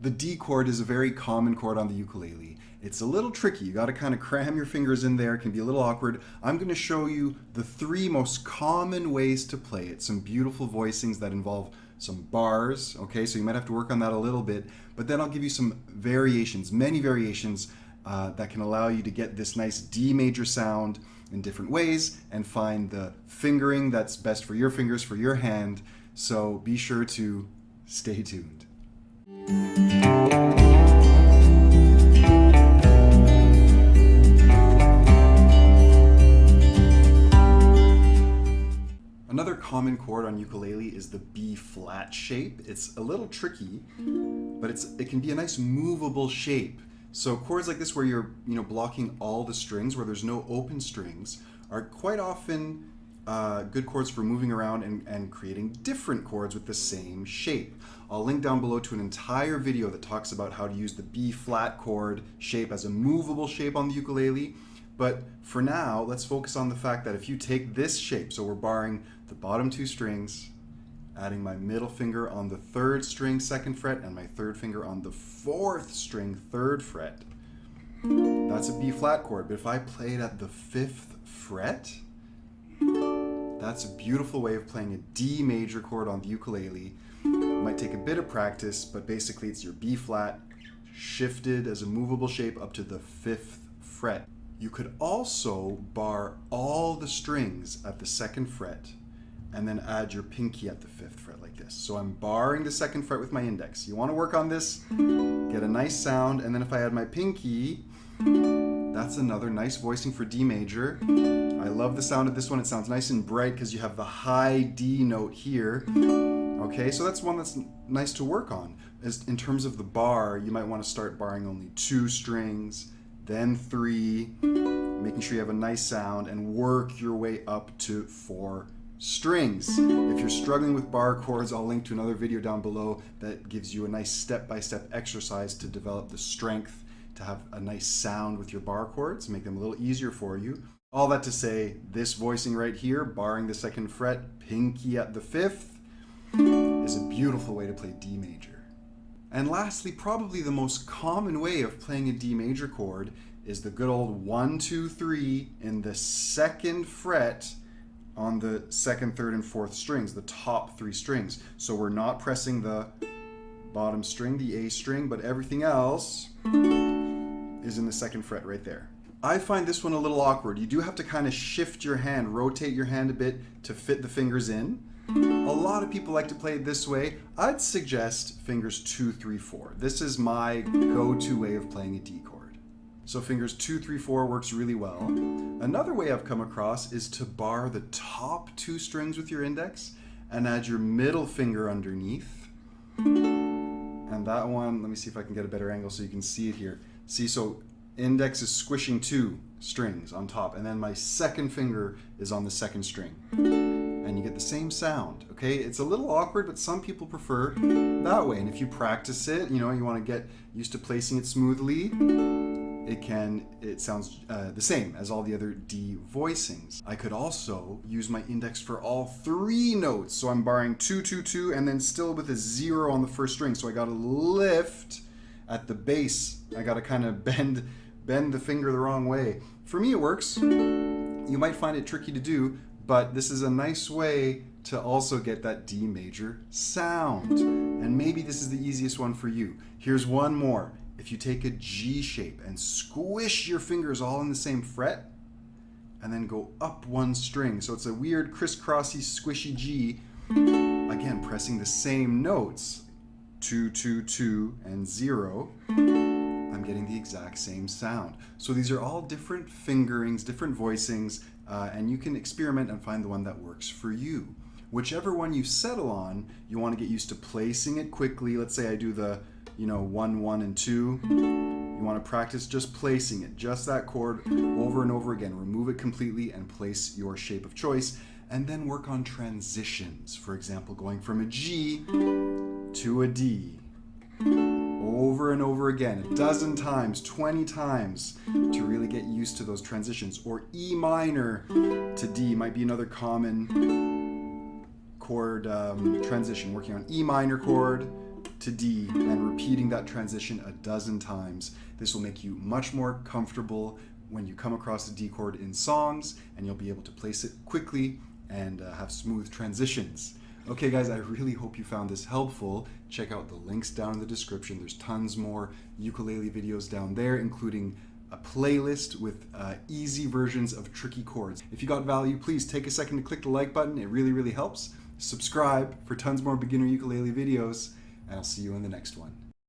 The D chord is a very common chord on the ukulele. It's a little tricky. You got to kind of cram your fingers in there. It can be a little awkward. I'm going to show you the 3 most common ways to play it. Some beautiful voicings that involve some bars. Okay, so you might have to work on that a little bit. But then I'll give you some variations, many variations that can allow you to get this nice D major sound in different ways and find the fingering that's best for your fingers, for your hand. So be sure to stay tuned. Another common chord on ukulele is the B flat shape. It's a little tricky, but it can be a nice movable shape. So chords like this where you're blocking all the strings, where there's no open strings, are quite often good chords for moving around and creating different chords with the same shape. I'll link down below to an entire video that talks about how to use the B flat chord shape as a movable shape on the ukulele. But for now, let's focus on the fact that if you take this shape, so we're barring the bottom 2 strings, adding my middle finger on the 3rd string 2nd fret and my 3rd finger on the 4th string 3rd fret, that's a B flat chord. But if I play it at the 5th fret, that's a beautiful way of playing a D major chord on the ukulele. It might take a bit of practice, but basically it's your B flat shifted as a movable shape up to the 5th fret. You could also bar all the strings at the 2nd fret and then add your pinky at the 5th fret like this. So I'm barring the 2nd fret with my index. You want to work on this, get a nice sound, and then if I add my pinky, that's another nice voicing for D major. I love the sound of this one. It sounds nice and bright because you have the high D note here. Okay, so that's one that's nice to work on. In terms of the bar, you might want to start barring only 2 strings, then 3, making sure you have a nice sound, and work your way up to 4 strings. If you're struggling with bar chords, I'll link to another video down below that gives you a nice step-by-step exercise to develop the strength to have a nice sound with your bar chords, make them a little easier for you. All that to say, this voicing right here, barring the 2nd fret, pinky at the 5th, is a beautiful way to play D major. And lastly, probably the most common way of playing a D major chord is the good old 1, 2, 3 in the 2nd fret on the 2nd, 3rd, and 4th strings, the top 3 strings. So we're not pressing the bottom string, the A string, but everything else is in the 2nd fret right there. I find this one a little awkward. You do have to kind of shift your hand, rotate your hand a bit to fit the fingers in. A lot of people like to play it this way. I'd suggest fingers 2, 3, 4. This is my go-to way of playing a D chord. So fingers 2, 3, 4 works really well. Another way I've come across is to bar the top 2 strings with your index and add your middle finger underneath. And that one, let me see if I can get a better angle so you can see it here. See, so index is squishing 2 strings on top, and then my 2nd finger is on the 2nd string. And you get the same sound, okay? It's a little awkward, but some people prefer that way. And if you practice it, you want to get used to placing it smoothly, it sounds the same as all the other D voicings. I could also use my index for all 3 notes. So I'm barring 2, 2, 2, and then still with a 0 on the 1st string. So I got to lift at the bass. I got to kind of bend the finger the wrong way. For me, it works. You might find it tricky to do, but this is a nice way to also get that D major sound. And maybe this is the easiest one for you. Here's one more. If you take a G shape and squish your fingers all in the same fret, and then go up 1 string. So it's a weird crisscrossy squishy G. Again, pressing the same notes, 2, 2, 2, and 0. I'm getting the exact same sound. So these are all different fingerings, different voicings, and you can experiment and find the one that works for you. Whichever one you settle on, you want to get used to placing it quickly. Let's say I do the 1, 1, and 2. You want to practice just placing it, just that chord over and over again. Remove it completely and place your shape of choice, and then work on transitions. For example, going from a G to a D. Over and over again, 12 times, 20 times to really get used to those transitions. Or E minor to D might be another common chord transition. Working on E minor chord to D and repeating that transition a dozen times. This will make you much more comfortable when you come across a D chord in songs, and you'll be able to place it quickly and have smooth transitions. Okay guys, I really hope you found this helpful. Check out the links down in the description. There's tons more ukulele videos down there, including a playlist with easy versions of tricky chords. If you got value, please take a second to click the like button. It really, really helps. Subscribe for tons more beginner ukulele videos, and I'll see you in the next one.